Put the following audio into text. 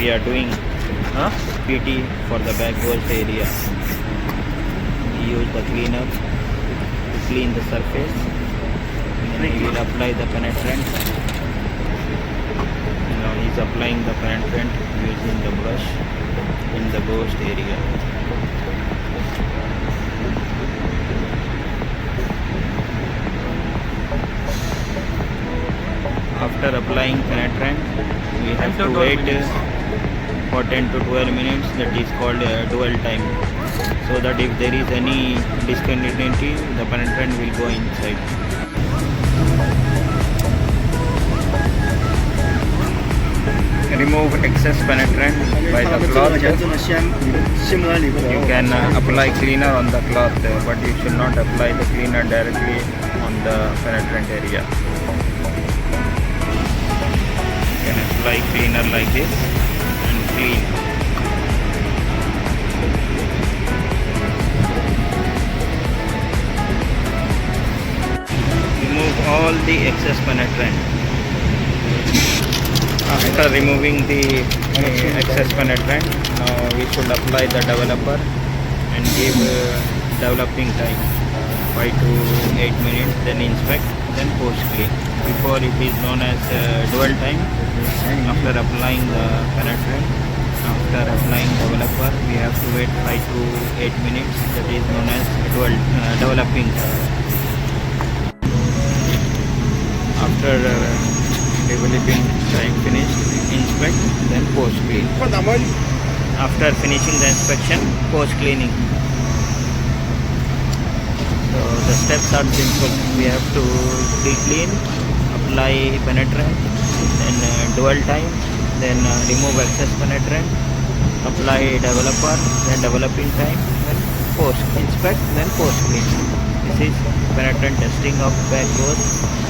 we are doing PT for the backwards area. We use the cleaner to clean the surface. And then we will apply the penetrant. Now he is applying the penetrant using the brush in the ghost area. After applying penetrant, we have to wait for 10 to 12 minutes. That is called dwell time. So that if there is any discontinuity, the penetrant will go inside. Remove excess penetrant by the cloth. You can apply cleaner on the cloth, but you should not apply the cleaner directly on the penetrant area. You can apply cleaner like this and clean. Remove all the excess penetrant. After removing the excess penetrant, we should apply the developer and give developing time 5 to 8 minutes, then inspect, then post clean. Before it is known as dwell time. After applying the penetrant, after applying developer, we have to wait 5 to 8 minutes. That is known as developing time. After developing time finished, inspect, then post clean. After finishing the inspection, post cleaning. So the steps are simple. We have to pre-clean, apply penetrant, then dwell time, then remove excess penetrant, apply developer, then developing time, then post inspect, then post clean. This is penetrant testing of back hose.